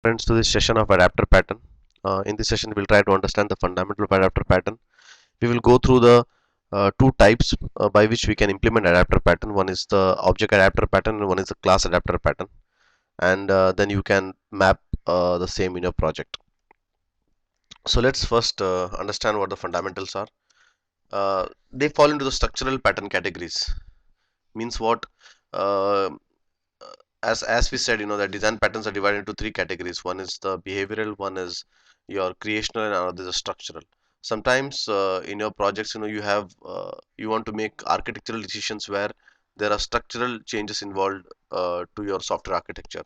Friends, to this session of adapter pattern. In this session, we'll try to understand the fundamental of adapter pattern. We will go through the two types by which we can implement adapter pattern. One is the object adapter pattern and one is the class adapter pattern. And then you can map the same in your project. So let's first understand what the fundamentals are. They fall into the structural pattern categories. Means what? Uh, as we said, that design patterns are divided into three categories. One is the behavioral, one is your creational, and another is structural. Sometimes in your projects, you want to make architectural decisions where there are structural changes involved to your software architecture.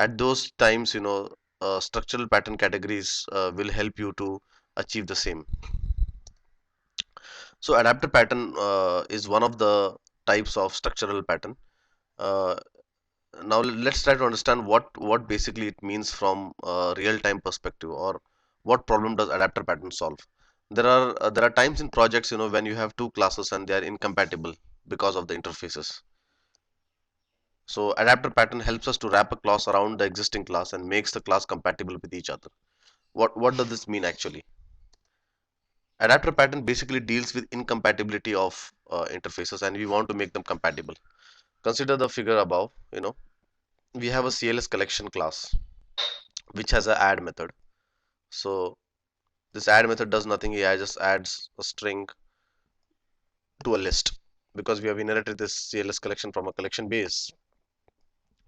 At those times, structural pattern categories will help you to achieve the same. So adapter pattern is one of the types of structural pattern. uh, Now let's try to understand what basically it means from a real-time perspective, or what problem does adapter pattern solve. There are times in projects, when you have two classes and they are incompatible because of the interfaces. So adapter pattern helps us to wrap a class around the existing class and makes the class compatible with each other. What does this mean actually? Adapter pattern basically deals with incompatibility of interfaces, and we want to make them compatible. Consider the figure above. We have a CLS collection class which has a add method. So this add method does nothing. It just adds a string to a list because we have inherited this CLS collection from a collection base.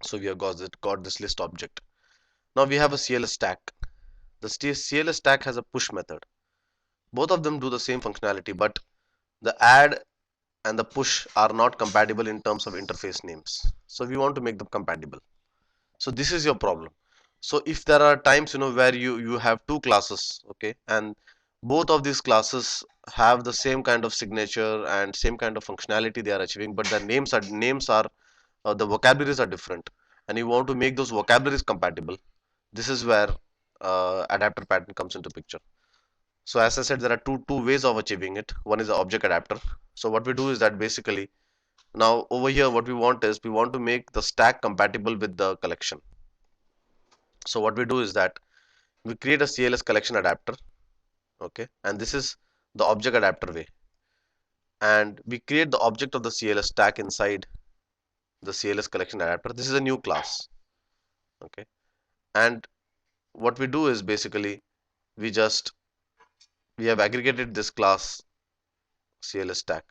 So we have got this list object. Now we have a CLS stack. The CLS stack has a push method. Both of them do the same functionality, but the add and the push are not compatible in terms of interface names. So we want to make them compatible. So this is your problem. So if there are times where you have two classes, okay, and both of these classes have the same kind of signature and same kind of functionality they are achieving, but the names are the vocabularies are different, and you want to make those vocabularies compatible. This is where adapter pattern comes into picture. So as I said, there are two ways of achieving it. One is the object adapter. So what we do is that basically, now over here what we want is we want to make the stack compatible with the collection. So what we do is that we create a CLS collection adapter, okay, and this is the object adapter way, and we create the object of the CLS stack inside the CLS collection adapter. This is a new class, okay, and what we do is basically we have aggregated this class CLS stack,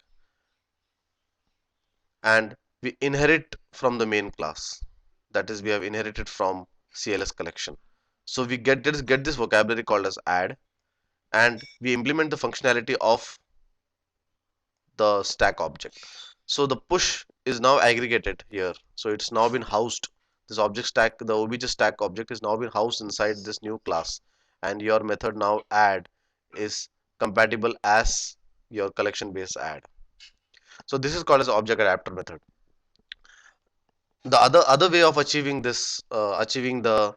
and we inherit from the main class, that is we have inherited from CLS collection. So we get this vocabulary called as add, and we implement the functionality of the stack object. So the push is now aggregated here. So it's now been housed. This object stack, the obj stack object is now been housed inside this new class. And your method now add is compatible as your collection base add. So this is called as object adapter method. The other way of achieving this, achieving the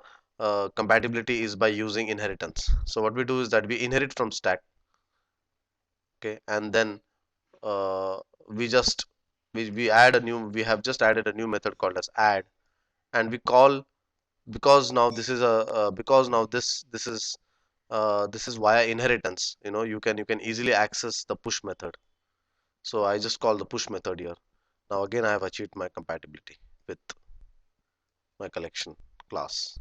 compatibility is by using inheritance. So what we do is that we inherit from stack, okay, and then uh, we just we have just added a new method called as add, and we call, because now this is a because now this is via inheritance. You can easily access the push method. So I just call the push method here. Now again I have achieved my compatibility with my collection class.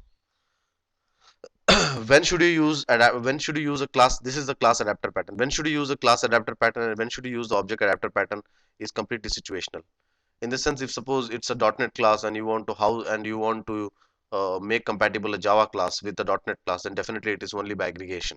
When should you use a class? This is the class adapter pattern. When should you use a class adapter pattern and when should you use the object adapter pattern is completely situational. In the sense, if suppose it's a .NET class and you want to make compatible a Java class with the .NET class, then definitely it is only by aggregation.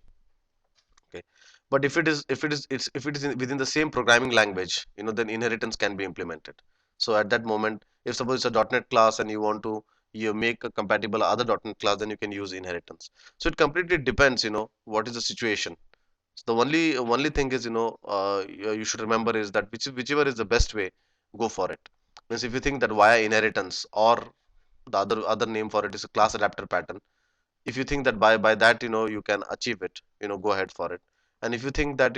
Okay, but if it is within the same programming language, then inheritance can be implemented. So at that moment, if suppose it's a .NET class and you make a compatible other .NET class, then you can use inheritance. So it completely depends, what is the situation. So the only thing is, you should remember is that whichever is the best way, go for it. Means if you think that via inheritance, or the other name for it is a class adapter pattern, if you think that by that you can achieve it, go ahead for it. And if you think that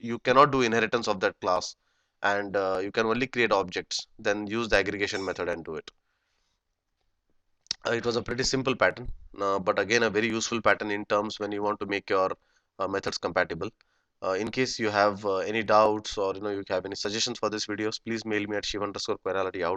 you cannot do inheritance of that class, and you can only create objects, then use the aggregation method and do it. It was a pretty simple pattern, but again a very useful pattern in terms when you want to make your methods compatible. In case you have any doubts, or you have any suggestions for these videos, please mail me at shiv_quirality out